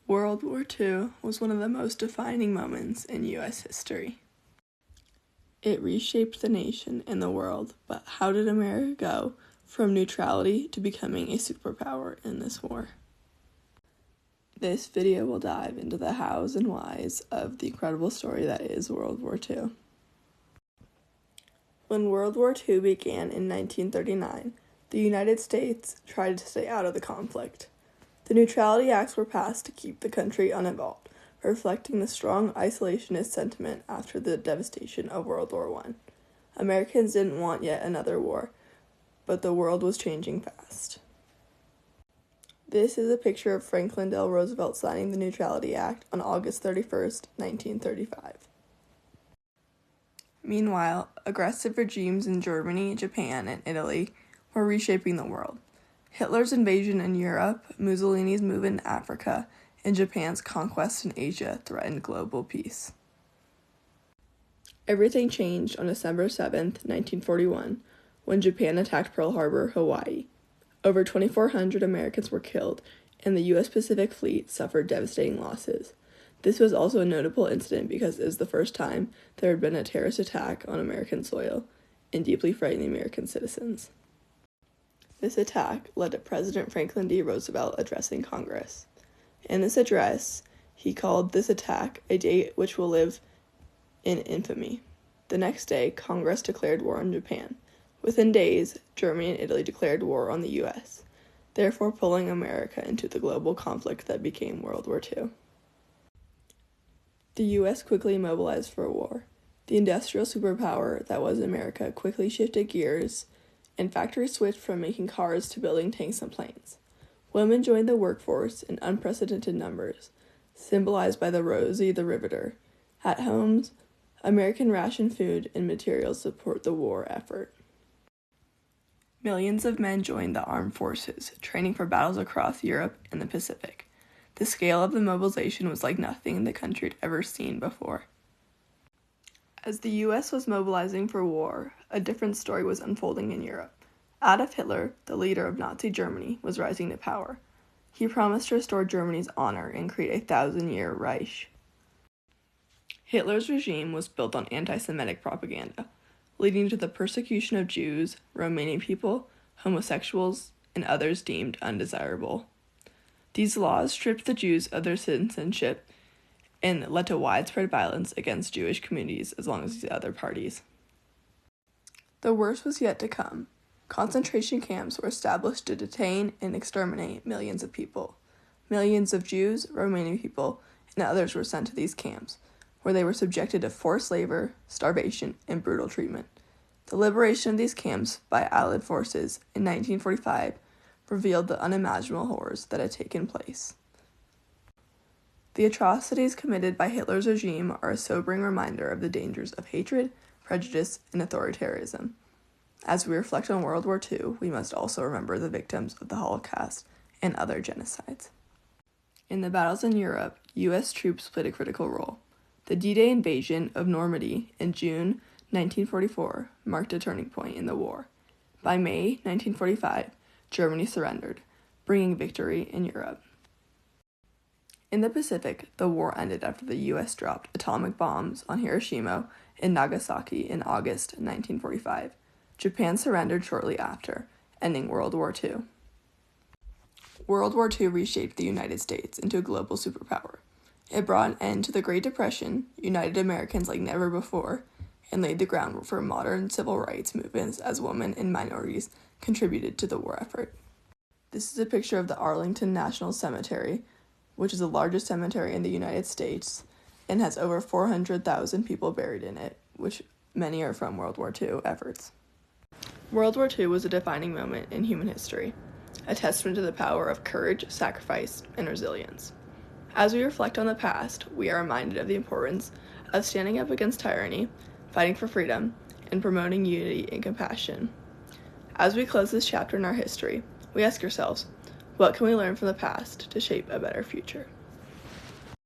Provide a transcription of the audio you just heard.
World War II was one of the most defining moments in U.S. history. It reshaped the nation and the world, but how did America go from neutrality to becoming a superpower in this war? This video will dive into the hows and whys of the incredible story that is World War II. When World War II began in 1939, the United States tried to stay out of the conflict. The Neutrality Acts were passed to keep the country uninvolved, reflecting the strong isolationist sentiment after the devastation of World War I. Americans didn't want yet another war, but the world was changing fast. This is a picture of Franklin D. Roosevelt signing the Neutrality Act on August 31st, 1935. Meanwhile, aggressive regimes in Germany, Japan, and Italy were reshaping the world. Hitler's invasion in Europe, Mussolini's move in Africa, and Japan's conquest in Asia threatened global peace. Everything changed on December 7, 1941, when Japan attacked Pearl Harbor, Hawaii. Over 2,400 Americans were killed, and the U.S. Pacific Fleet suffered devastating losses. This was also a notable incident because it was the first time there had been a terrorist attack on American soil and deeply frightened the American citizens. This attack led to President Franklin D. Roosevelt addressing Congress. In this address, he called this attack a day which will live in infamy. The next day, Congress declared war on Japan. Within days, Germany and Italy declared war on the U.S., therefore pulling America into the global conflict that became World War II. The U.S. quickly mobilized for war. The industrial superpower that was America quickly shifted gears, and factories switched from making cars to building tanks and planes. Women joined the workforce in unprecedented numbers, symbolized by the Rosie the Riveter. At homes, American rationed food and materials to support the war effort. Millions of men joined the armed forces, training for battles across Europe and the Pacific. The scale of the mobilization was like nothing the country had ever seen before. As the U.S. was mobilizing for war, a different story was unfolding in Europe. Adolf Hitler, the leader of Nazi Germany, was rising to power. He promised to restore Germany's honor and create a 1,000-year Reich. Hitler's regime was built on anti-Semitic propaganda, leading to the persecution of Jews, Romanian people, homosexuals, and others deemed undesirable. These laws stripped the Jews of their citizenship and led to widespread violence against Jewish communities as long as these other parties. The worst was yet to come. Concentration camps were established to detain and exterminate millions of people. Millions of Jews, Romanian people, and others were sent to these camps, where they were subjected to forced labor, starvation, and brutal treatment. The liberation of these camps by Allied forces in 1945 revealed the unimaginable horrors that had taken place. The atrocities committed by Hitler's regime are a sobering reminder of the dangers of hatred, prejudice, and authoritarianism. As we reflect on World War II, we must also remember the victims of the Holocaust and other genocides. In the battles in Europe, U.S. troops played a critical role. The D-Day invasion of Normandy in June 1944 marked a turning point in the war. By May 1945, Germany surrendered, bringing victory in Europe. In the Pacific, the war ended after the U.S. dropped atomic bombs on Hiroshima and Nagasaki in August 1945. Japan surrendered shortly after, ending World War II. World War II reshaped the United States into a global superpower. It brought an end to the Great Depression, united Americans like never before, and laid the groundwork for modern civil rights movements as women and minorities contributed to the war effort. This is a picture of the Arlington National Cemetery, which is the largest cemetery in the United States and has over 400,000 people buried in it, which many are from World War II efforts. World War II was a defining moment in human history, a testament to the power of courage, sacrifice, and resilience. As we reflect on the past, we are reminded of the importance of standing up against tyranny, fighting for freedom, and promoting unity and compassion. As we close this chapter in our history, we ask ourselves, what can we learn from the past to shape a better future?